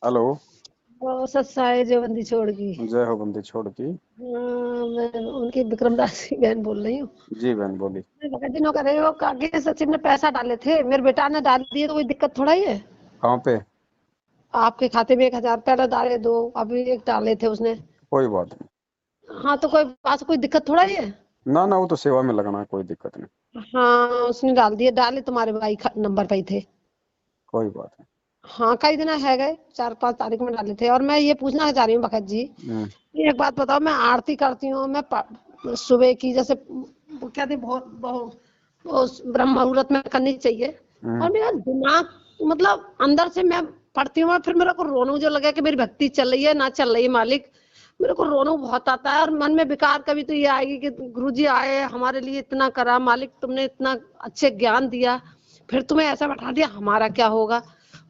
Hello. वो सत्साए जो बंदी छोड़ की। जय हो बंदी छोड़ की। हाँ, मैं उनकी विक्रमदास की बहन बोल रही हूँ। जी बहन बोली। बहुत दिनों का रहे हो कागे सचिन ने पैसा डाले थे, मेरे बेटा ने डाल दिए तो कोई दिक्कत थोड़ा ही है। कहाँ पे? आपके खाते में 1,000 पहले डाले, दो अभी एक डाले थे उसने। कोई बात नहीं। हाँ तो कोई पास कोई दिक्कत थोड़ा ही है। ना ना, वो तो सेवा में लगना है, कोई दिक्कत नहीं। हाँ उसने डाल दिए, डाले तुम्हारे भाई नंबर पे ही थे। कोई बात नहीं। हाँ कई दिन है गए, 4-5 तारीख में डाले थे। और मैं ये पूछना चाह रही हूँ भगत जी, हम्म। ये एक बात बताओ, मैं आरती करती हूँ, मैं सुबह की जैसे वो कहते हैं बहुत बहुत वो ब्रह्म मुहूर्त में करनी चाहिए। हम्म। और मेरा दिमाग मतलब अंदर से मैं पढ़ती हूँ और फिर मेरे को रोना जो लगा कि मेरी भक्ति चल रही है ना चल रही है मालिक, मेरे को रोना बहुत आता है। और मन में विकार कभी तो ये आएगी कि गुरु जी आए हमारे लिए इतना करा, मालिक तुमने इतना अच्छे ज्ञान दिया, फिर तुम्हें ऐसा बैठा दिया, हमारा क्या होगा।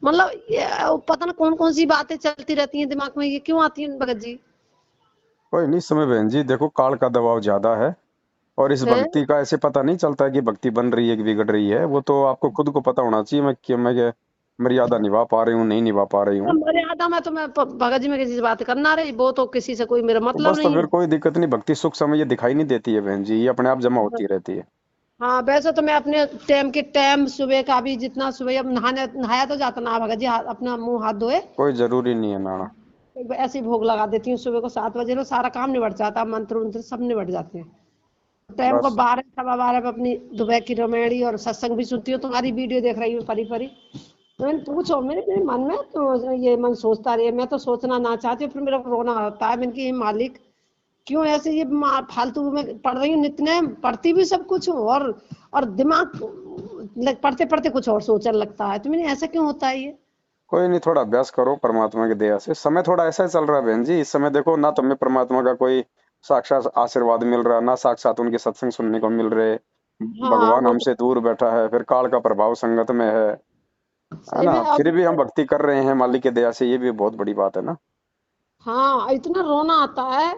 मतलब ये पता ना कौन कौन सी बातें चलती रहती हैं दिमाग में, ये क्यों आती हैं भगत जी। कोई नहीं, समय बहन जी देखो, काल का दबाव ज्यादा है। और इस हैं? भक्ति का ऐसे पता नहीं चलता है कि भक्ति बन रही है कि बिगड़ रही है। वो तो आपको खुद को पता होना चाहिए, मैं क्या मर्यादा निभा पा रही हूँ, नहीं निभा पा रही हूँ। मर्यादा में तो मैं भगत जी में किसी से बात करना रही, वो तो किसी से कोई मेरा तो मतलब बस, तो नहीं फिर है। कोई दिक्कत नहीं। भक्ति सुख समय ये दिखाई नहीं देती है बहन जी, ये अपने आप जमा होती रहती है। हाँ वैसे तो मैं अपने टाइम के टाइम सुबह का भी जितना सुबह अब नहाने नहाया तो जाता ना भगत जी, अपना मुंह हाथ धोए कोई जरूरी नहीं है नाना। एक बार ऐसे ही भोग लगा देती हूँ सुबह को 7 बजे ना, सारा काम निबट जाता है, मंत्र उंत्र सब निबट जाते हैं। टाइम को बस 12 सवा 12 पे अपनी दोपहर की रमेड़ी और सत्संग भी सुनती हूँ, तुम्हारी वीडियो देख रही हूँ परी परी। तो मैंने पूछो मेरे मन में तो ये मन सोचता रही, मैं तो सोचना ना चाहती हूँ, फिर मेरा को रोना आता है। मैंने कि मालिक क्यों ऐसे ये फालतू में पढ़ रही हूँ, नित्य पढ़ती भी सब कुछ हूँ और दिमाग पढ़ते पढ़ते कुछ और सोचने लगता है, तो मैंने ऐसा क्यों होता है ये। कोई नहीं, थोड़ा अभ्यास करो परमात्मा की दया से। समय थोड़ा ऐसा ही चल रहा है बहन जी। इस समय देखो ना, तुम्हें परमात्मा का कोई साक्षात आशीर्वाद मिल रहा, ना साक्षात उनके सत्संग सुनने को मिल रहे। हाँ भगवान वो तो हमसे दूर बैठा है, फिर काल का प्रभाव संगत में है सही ना। में फिर अब। भी हम भक्ति कर रहे हैं मालिक की दया से, ये भी बहुत बड़ी बात है ना। हाँ इतना रोना आता है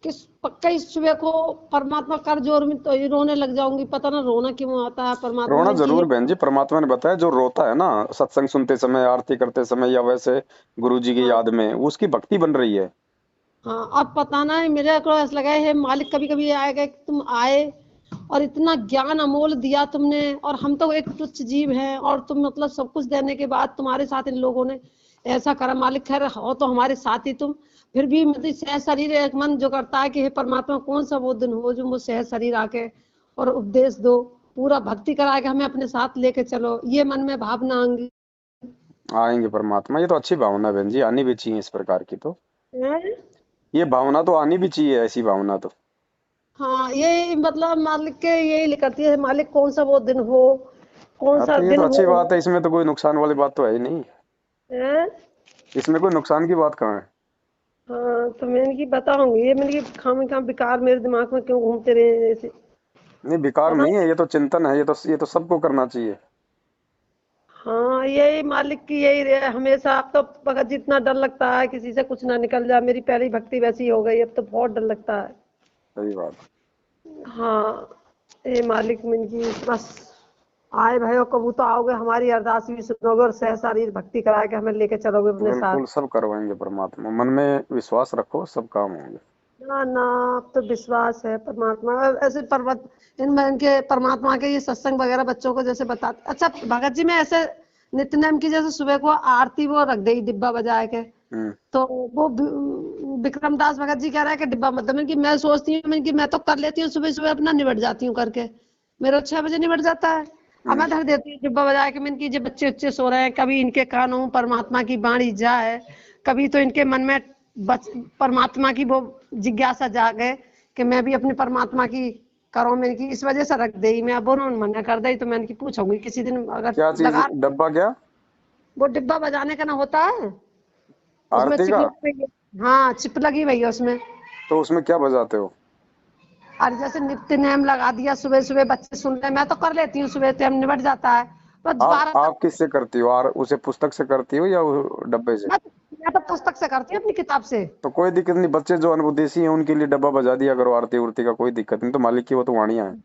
कि पक्का इस सुबह को परमात्मा कर जोर में तो ये रोने लग जाऊंगी, पता ना रोना क्यों आता है परमात्मा रोना में कि ये। जरूर बहन जी, परमात्मा ने बताया जो रोता है ना सत्संग सुनते समय, आरती करते समय, या वैसे गुरु जी की हाँ याद में, उसकी भक्ति बन रही है। हाँ अब पता ना मेरे को ऐसा लगा है मालिक कभी कभी आएगा कि तुम आए और इतना ज्ञान अमोल दिया तुमने, और हम तो एक तुच्छ जीव हैं, और तुम मतलब सब कुछ देने के बाद तुम्हारे साथ इन लोगों ने ऐसा करा। मालिक खैर हो तो हमारे साथ ही तुम, फिर भी मतलब सह शरीर एक मन जो करता है कि हे परमात्मा कौन सा वो दिन हो जो मुझ सह शरीर आके और उपदेश दो, पूरा भक्ति करा के हमें अपने साथ लेके चलो, ये मन में भावना आएंगी। आएंगे परमात्मा, ये तो अच्छी भावना है बहन जी, आनी भी चाहिए इस प्रकार की तो। हैं? ये भावना तो आनी भी चाहिए, ऐसी भावना तो। हाँ यही मतलब मालिक के यही करती है, मालिक कौन सा वो दिन हो, कौन हाँ सा तो ये तो दिन अच्छी हो। बात है, इसमें तो कोई नुकसान वाली बात तो है ही नहीं। हैं? इसमें कोई नुकसान की बात कहाँ है। हाँ तो मैंने की बताऊंगी, ये मैंने की खाम खाम बेकार मेरे दिमाग में क्यों घूमते रहे ऐसे। नहीं, बेकार पता नहीं नहीं। है, ये तो चिंतन है, ये तो सबको करना चाहिए। हाँ यही मालिक की यही रहे हमेशा। अब तो भगत जितना डर लगता है किसी से कुछ ना निकल जाए, मेरी पहली भक्ति वैसी हो गई, अब तो बहुत डर लगता है। सही बात। हाँ ये मालिक मन की बस आए भयो कबू तो आओगे, हमारी अरदास भी सुनोगे और सह सारी भक्ति करा के हमें लेके चलोगे अपने साथ। बिल्कुल सब करवाएंगे परमात्मा, मन में विश्वास रखो, सब काम होंगे। ना ना अब तो विश्वास है परमात्मा ऐसे पर्वत इनमें इनके परमात्मा के ये सत्संग वगैरह बच्चों को जैसे बताते। अच्छा भगत जी मैं ऐसे नित्य नेम की जैसे सुबह को आरती वो रख गई डिब्बा बजा के, हम्म। तो वो विक्रम दास भगत जी कह रहा है कि डिब्बा मत दो। मैं कि मैं सोचती हूँ मैं कि मैं तो कर लेती हूँ सुबह सुबह अपना निबट जाती हूँ करके, मेरा 6 बजे निबट जाता है। अब हम्म। मैं धर देती हूँ डिब्बा बजा के, मैंने कि ये बच्चे उच्चे सो रहे हैं, कभी इनके कानों में परमात्मा की वाणी जाए, कभी तो इनके मन में बच परमात्मा की वो जिज्ञासा जागे कि मैं भी अपने परमात्मा की करूं। मैंने की इस वजह से रख दी, मैं अब उन्होंने मना कर दी तो मैंने की पूछूंगी किसी दिन अगर क्या चीज? लगा। डब्बा क्या? वो डिब्बा बजाने का ना होता है, उसमें आरती चिप का? लगी हुई है। हाँ चिप लगी हुई है उसमें। तो उसमें क्या बजाते हो? और जैसे नित्य नेम लगा दिया, सुबह सुबह बच्चे सुन रहे, मैं तो कर लेती हूँ सुबह टाइम निबट जाता है, पर आप दोबारा आप किससे करती हो? और उसे पुस्तक से करती हो या डब्बे से? मैं तो पुस्तक से करती हूँ अपनी किताब से। तो कोई दिक्कत नहीं, बच्चे जो अनुभदेशी हैं उनके लिए डब्बा बजा दिया करो, आरती उरती का कोई दिक्कत नहीं। तो मालिक की वो तो वाणियां है।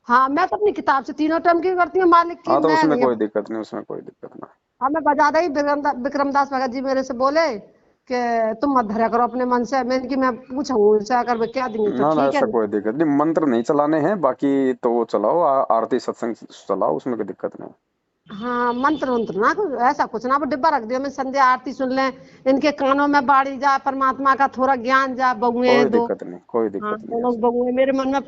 हाँ मैं तो अपनी किताब से तीनों टाइम की करती हूँ मालिक की, हाँ तो मैं उसमें नहीं कोई दिक्कत नहीं, उसमें कोई दिक्कत ना। हमें बजा रही विक्रमदास भगत जी मेरे से बोले कि तुम मत धरा करो अपने मन से। मैंने कि मैं पूछा उनसे अगर वे क्या देंगे तो ना ना ठीक है। ऐसा कोई दिक्कत नहीं, मंत्र नहीं चलाने हैं, बाकी तो वो चलाओ, आरती सत्संग चलाओ, उसमें कोई दिक्कत नहीं। हाँ मंत्र मंत्र ना कुछ ऐसा कुछ ना, वो डिब्बा रख दिया मैं संध्या आरती सुन लें, इनके कानों में बाड़ी जा, परमात्मा का थोड़ा ज्ञान जा, बगुए हैं कोई दो। दिक्कत नहीं, कोई हाँ दिक्कत नहीं दोनों ऐसी। बगुए मेरे मन में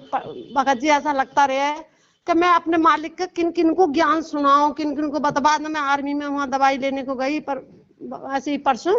भगत जी ऐसा लगता रहा है कि मैं अपने मालिक का किन किन को ज्ञान सुनाऊं, किन किन को बता। बाद में मैं आर्मी में वहां दवाई लेने को गई पर ऐसे ही परसों,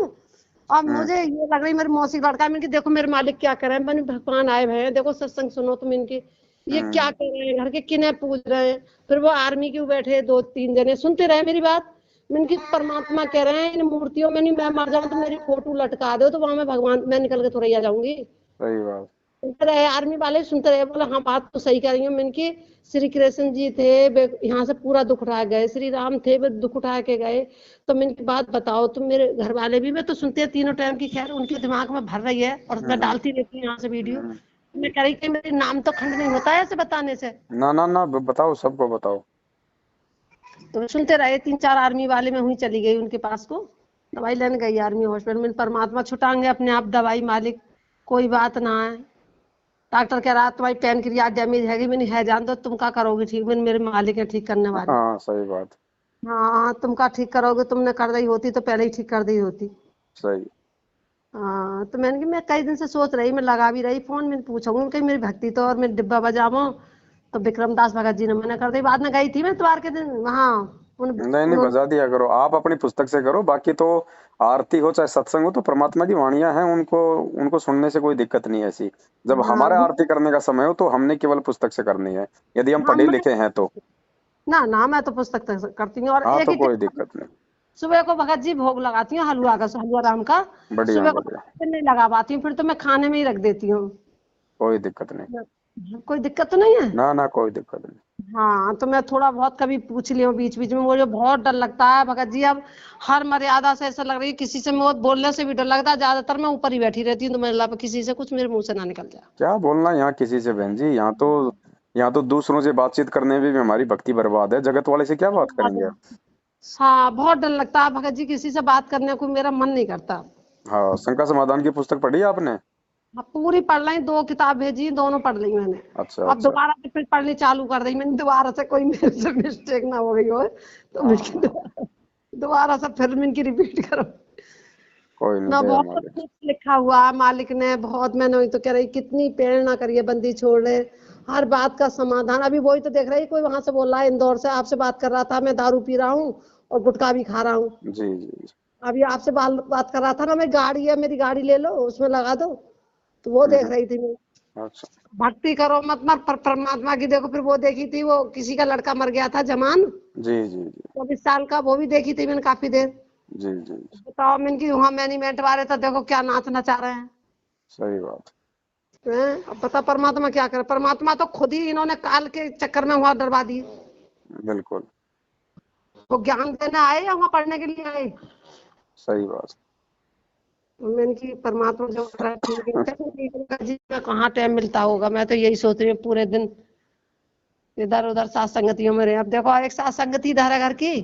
और हम्म मुझे ये लग रही मेरी मौसी का लड़का, मैंने कि देखो मेरे मालिक क्या कर रहे हैं, मैंने भगवान आए हुए हैं, देखो सत्संग सुनो तुम इनकी, ये क्या हम्म कर रहे हैं, घर के किन्हें पूज रहे हैं। फिर वो आर्मी क्यों बैठे 2-3 जने सुनते रहे मेरी बात। मैंने कि परमात्मा कह रहे हैं इन मूर्तियों में नहीं, मैं मर जाऊं तो मेरी फोटो लटका दो तो वहां मैं भगवान मैं निकल के थोड़ा जाऊंगी। सही बात। सुनते रहे आर्मी वाले, सुनते रहे, बोले हाँ बात तो सही कह रही हूँ। मैंने कि श्री कृष्ण जी थे वे यहाँ से पूरा दुख उठा गए, श्री राम थे वे दुख उठा के गए, तो मैंने की बात बताओ तुम। मेरे घर वाले भी, मैं तो सुनते हैं तीनों टाइम की, खैर उनके दिमाग में भर रही है और मैं हम्म डालती रहती हूँ यहाँ से वीडियो। हम्म। मैं कह रही कि मेरे नाम तो खंड नहीं होता है ऐसे बताने से। ना ना ना, बताओ, सबको बताओ। तो सुनते रहे 3-4 आर्मी वाले, में हुई चली गई उनके पास को, दवाई लेने गई आर्मी हॉस्पिटल में। परमात्मा छुटाएंगे अपने आप दवाई मालिक, कोई बात ना है। डॉक्टर कह रहा तुम्हारी पैनक्रियाज डैमेज है, मैंने है जान दो, तुम क्या करोगे ठीक, मैंने मेरे मालिक है ठीक करने वाले। हाँ सही बात। हाँ तुम क्या ठीक करोगे, तुमने कर दी होती तो पहले ही ठीक कर दी होती। सही। हाँ तो मैंने कि मैं कई दिन से सोच रही, मैं लगा भी रही फोन, मैंने पूछूंगी कहीं मेरी भक्ति तो और मैं डिब्बा बजाऊं। तो विक्रमदास भगत जी ने मना कर दी। बाद में गई थी मैं इतवार के दिन वहाँ, नहीं नहीं, बजा दिया करो, आप अपनी पुस्तक से करो, बाकी तो आरती हो चाहे सत्संग हो, तो परमात्मा की वाणियां हैं, उनको उनको सुनने से कोई दिक्कत नहीं है ऐसी। जब हाँ हमारे आरती करने का समय हो तो हमने केवल पुस्तक से करनी है, यदि हम हाँ पढ़े मुझे लिखे हैं तो। ना ना, मैं तो पुस्तक तक करती हूँ और हाँ एक तो एक कोई दिक्कत नहीं। सुबह को भगत जी भोग लगाती हूँ हलवा का, हलवा राम का। बढ़िया सुबह को बढ़िया। फिर नहीं लगा पाती हूँ, फिर तो मैं खाने में ही रख देती हूँ। कोई दिक्कत नहीं। कोई दिक्कत तो नहीं है। ना ना, कोई दिक्कत नहीं। हाँ तो मैं थोड़ा बहुत कभी पूछ लिया बीच बीच में, मुझे बहुत डर लगता है भगत जी। अब हर मर्यादा से ऐसा लग रही है, किसी से मैं बोलने से भी डर लगता है, ज्यादातर मैं ऊपर ही बैठी रहती हूँ तो मेरे अलावा किसी से कुछ मेरे मुंह से ना निकल जाए। क्या बोलना यहाँ किसी से बहन जी, यहाँ तो दूसरों से बातचीत करने में भी हमारी भक्ति बर्बाद है, जगत वाले से क्या बात करेंगे। हाँ बहुत डर लगता है भगत जी, किसी से बात करने को मेरा मन नहीं करता। हाँ, शंका समाधान की पुस्तक पढ़ी है आपने? हाँ पूरी पढ़ ली, 2 किताब भेजी, दोनों पढ़ ली मैंने। अच्छा अब अच्छा। दोबारा से फिर पढ़नी चालू कर दी मैंने, दोबारा से कोई मेरे से मिस्टेक ना हो गई हो तो हाँ मैंने हाँ, दोबारा से फिर मैंने की रिपीट करो कोई नहीं, ना। दया बहुत मालिक। कुछ लिखा हुआ है मालिक ने, बहुत। मैंने वही तो कह रही कितनी प्रेरणा करिए बंदी छोड़ रहे, हर बात का समाधान। अभी वही तो देख रही, कोई वहां से बोल रहा है इंदौर से, आपसे बात कर रहा था, मैं दारू पी रहा हूँ और गुटखा भी खा रहा हूँ। जी जी। अभी आपसे बात कर रहा था ना, मैं गाड़ी है मेरी, गाड़ी ले लो उसमें लगा दो, तो वो देख हम्म, रही थी मैं। अच्छा। भक्ति करो मतलब परमात्मा की देखो। फिर वो देखी थी, वो किसी का लड़का मर गया था जमान, जी जी जी 24 साल का, वो भी देखी थी मैंने काफी देर। जी जी। बताओ मैंने की वहां मैनेजमेंट वाले तो देखो क्या नाच नचा रहे हैं। सही बात। अब बता परमात्मा क्या करे, परमात्मा तो खुद ही इन्होंने काल के चक्कर में वहां डरवा दी। बिल्कुल। वो ज्ञान देने आए या वहां पढ़ने के लिए आए। सही बात। तो मैंने की परमात्मा जो कर रहा है ठीक है। चलो ठीक है जी, का कहाँ टाइम मिलता होगा, मैं तो यही सोच रही हूँ पूरे दिन इधर उधर साथ संगतियों में रहे। अब देखो एक साथ संगति इधर है घर की।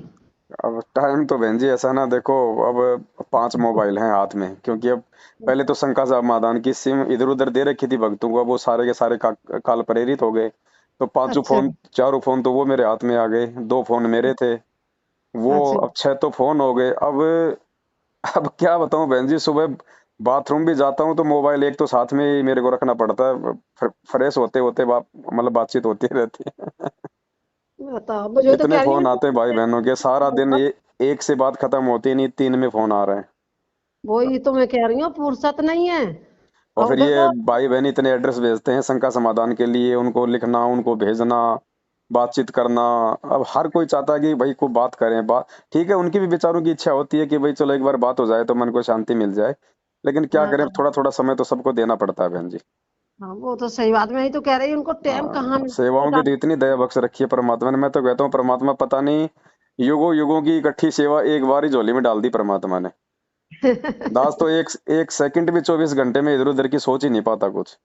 अब टाइम तो बहन जी ऐसा ना देखो, अब 5 मोबाइल हैं हाथ में, क्योंकि अब पहले तो शंका समाधान की सिम इधर उधर दे रखी थी भक्तों को, अब वो सारे के सारे काल प्रेरित हो गए, तो पांचों अच्छा फोन, चारों फोन तो वो मेरे हाथ में आ गए, 2 फोन मेरे थे, वो अच्छा अब 6 तो फोन हो गए। अब क्या बताऊं बहन जी, सुबह बाथरूम भी जाता हूँ तो मोबाइल एक तो साथ में ही मेरे को रखना पड़ता है, फ्रेश होते होते मतलब बातचीत होती रहती है। बताओ, मुझे तो इतने कह रही फोन आते हैं भाई बहनों के, सारा दिन हूँ। ये एक से बात खत्म होती नहीं, 3 में फोन आ रहे हैं। वही तो मैं कह रही हूँ, फुर्सत नहीं है। और और फिर ये देखो भाई बहन इतने एड्रेस भेजते हैं शंका समाधान के लिए, उनको लिखना, उनको भेजना, बातचीत करना। अब हर कोई चाहता है कि भाई को बात करें, बात ठीक है, उनकी भी बेचारों की इच्छा होती है कि भाई चलो एक बार बात हो जाए तो मन को शांति मिल जाए, लेकिन क्या करें, हाँ थोड़ा थोड़ा समय तो सबको देना पड़ता है बहन जी। हाँ, वो तो सही बात, मैं ही तो कह रही हूँ उनको टाइम कहाँ सेवाओं की मिलता। तो इतनी दया बख्श रखी है परमात्मा ने, मैं तो कहता हूँ परमात्मा पता नहीं युगों युगों की इकट्ठी सेवा एक बार ही झोली में डाल दी परमात्मा ने। दास तो एक एक सेकंड भी 24 घंटे में इधर उधर की सोच ही नहीं पाता कुछ।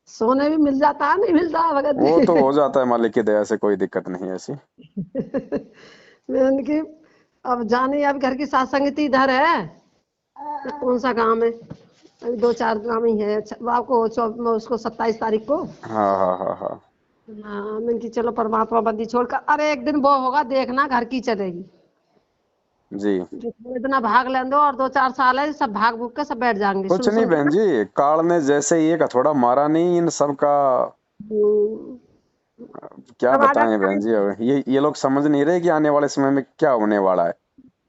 सोने भी मिल जाता है, नहीं मिलता है भगत वो तो जी। हो जाता है मालिक की दया से, कोई दिक्कत नहीं है ऐसी। मैंने की अब जाने, अब घर की सत्संग इधर है, कौन सा गांव है, अभी 2-4 गांव ही है। आपको उसको 27 तारीख को। हाँ हाँ हाँ हाँ हाँ, मैंने कि चलो परमात्मा बंदी छोड़कर, अरे एक दिन वो होगा देखना, घर की चलेगी। जी। जो इतना भाग लें दो, और 2-4 साल है, सब भाग भूग के सब बैठ जाएंगे, कुछ सुन नहीं सुन के बहन ना। जी, काल ने जैसे ही एक हथौड़ा मारा नहीं इन सब का, हम्म, क्या अब आधा बताएं बहन जी। अब ये लोग समझ नहीं रहे कि आने वाले समय में क्या होने वाला है।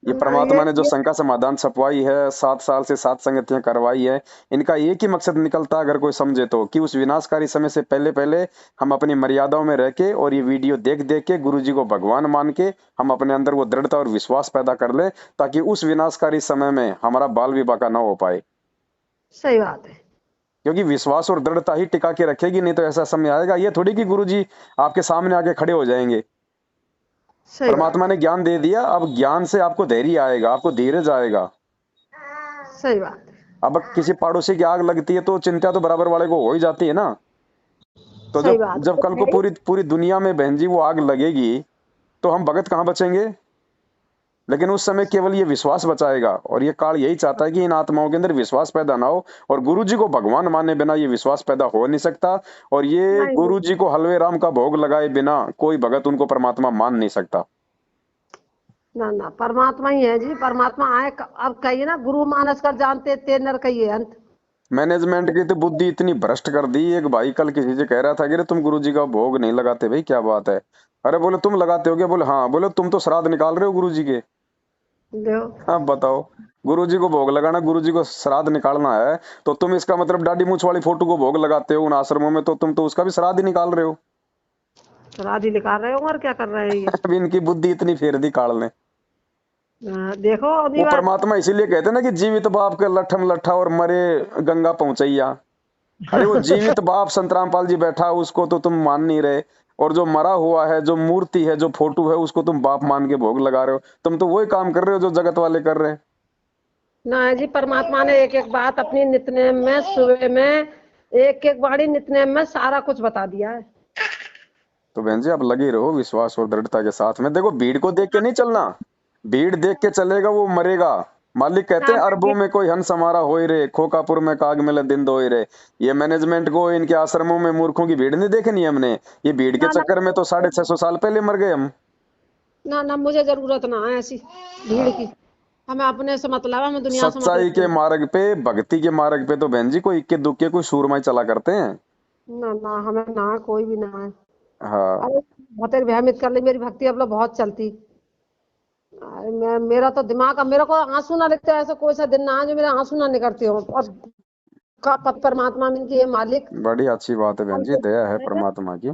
ये ना, ये परमात्मा ने जो शंका समाधान छपवाई है, 7 साल से 7 संगतियां करवाई है, इनका एक ही मकसद निकलता है अगर कोई समझे तो, कि उस विनाशकारी समय से पहले पहले हम अपनी मर्यादाओं में रह के और ये वीडियो देख देख के गुरु जी को भगवान मान के हम अपने अंदर वो दृढ़ता और विश्वास पैदा कर ले, ताकि उस विनाशकारी समय में हमारा बाल विवाह का न हो पाए। सही बात है। क्योंकि विश्वास और दृढ़ता ही टिका के रखेगी, नहीं तो ऐसा समय आएगा, ये थोड़ी कि गुरु जी आपके सामने आके खड़े हो जाएंगे। सही बात परमात्मा ने ज्ञान दे दिया, अब ज्ञान से आपको धैर्य आएगा, आपको धीरज आएगा। है, सही बात है। अब किसी पड़ोसी की आग लगती है तो चिंता तो बराबर वाले को हो ही जाती है ना। तो सही जब बात जब है कल को भाई। पूरी पूरी दुनिया में बहन जी वो आग लगेगी, तो हम भगत कहाँ बचेंगे। लेकिन उस समय केवल ये विश्वास बचाएगा, और ये काल यही चाहता है कि इन आत्माओं के अंदर विश्वास पैदा ना हो, और गुरु जी को भगवान माने बिना ये विश्वास पैदा हो नहीं सकता। और ये नहीं नहीं, गुरु जी को हलवे राम का भोग लगाए बिना कोई भगत उनको परमात्मा मान नहीं सकता। ना ना, परमात्मा ही है जी, परमात्मा आए। अब कहिए ना, गुरु मानस कर जानते ते नर कहिए अंत। मैनेजमेंट की तो बुद्धि इतनी भ्रष्ट कर दी। एक भाई कल किसी से कह रहा था कि अरे तुम गुरु जी का भोग नहीं लगाते, भाई क्या बात है। अरे बोले तुम लगाते हो क्या, बोले हाँ, बोले तुम तो श्राद्ध निकाल रहे हो गुरु जी के। दो। अब बताओ, गुरु जी को भोग लगाना, गुरु जी को श्राद्ध निकालना है, तो तुम इसका मतलब दाढ़ी मूछ वाली फोटो को भोग लगाते हो उन आश्रमों में, तो तुम तो उसका भी श्राद्ध ही निकाल रहे हो। राधि निकाल रहे हो और क्या कर रहे हैं ये। अब इनकी बुद्धि इतनी फेर दी काल ने। देखो वो अनिवार्य। परमात्मा इसीलिए कहते हैं ना कि जीवित बाप के लठम लट्ठा और मरे गंगा पहुंचैया। अरे वो जीवित बाप संत रामपाल जी बैठा, उसको तो तुम मान नहीं रहे, और जो मरा हुआ है, जो मूर्ति है, जो फोटो है, उसको तुम बाप मान के भोग लगा रहे हो। तुम तो वही काम कर रहे हो जो जगत वाले कर रहे हैं। ना जी, परमात्मा ने एक एक बात अपनी नित्यनेम में, सुबह में एक एक बाणी नित्यनेम में सारा कुछ बता दिया है। तो बहन जी आप लगे रहो विश्वास और दृढ़ता के साथ में। देखो भीड़ को देख के नहीं चलना, भीड़ देख के चलेगा वो मरेगा। मालिक कहते ना हैं ना, अरबों में कोई हंस हमारा होई रे, खोकापुर में काग मिले दिन दोई रे। ये मैनेजमेंट को इनके आश्रमों में मूर्खों की भीड़ नहीं देखनी हमने। ये भीड़ के ना चक्कर में तो 650 साल पहले मर गए हम। ना ना, मुझे जरूरत ना है ऐसी भीड़ हाँ। की। हमें अपने से मतलब है, हमें दुनिया से सच्चाई मतलब के नहीं। मार्ग पे, भक्ति के मार्ग पे तो बहन जी कोई इक्के दुक्के कोई सूरमाई चला करते हैं। ना ना, हमें ना है, कोई भी ना है। हाँ। अरे बहुत भ्रमित कर ली, मेरी भक्ति अब लोग बहुत चलती। अरे मेरा तो दिमाग, अब मेरे को आंसू ना लगते, ऐसा कोई सा दिन ना है जो मेरे आंसू ना निकलते हो। और का परमात्मा में कि ये मालिक बड़ी अच्छी बात है बहन जी, दया है परमात्मा की।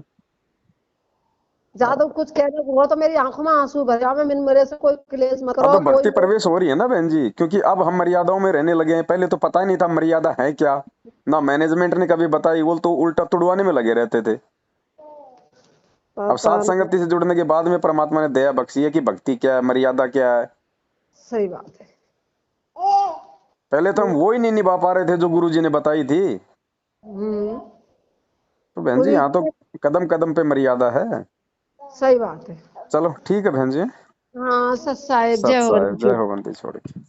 ज्यादा कुछ कहने को हो तो मेरी आंखों में आंसू भर जाओ, मैं मेरे से कोई क्लेश मत अब करो, कोई भक्ति प्रवेश हो रही है ना बहन जी, क्योंकि अब हम मर्यादाओं में रहने लगे हैं। पहले तो पता ही नहीं था मर्यादा है क्या, ना मैनेजमेंट ने कभी बताई, वो तो उल्टा तुड़वाने में लगे रहते थे। अब पता सात नहीं। संगति से जुड़ने के बाद में परमात्मा ने दया बख्शी है कि भक्ति क्या है, मर्यादा क्या है। सही बात है। पहले तो हम वो ही नहीं निभा पा रहे थे जो गुरु जी ने बताई थी। हम्म। तो बहन जी पूरी। यहाँ तो कदम कदम पे मर्यादा है। सही बात है। चलो ठीक है बहन जी। हाँ, सच साहेब, जय सत हो साहेब गणेश। जय हो, बंदी छोड़ के।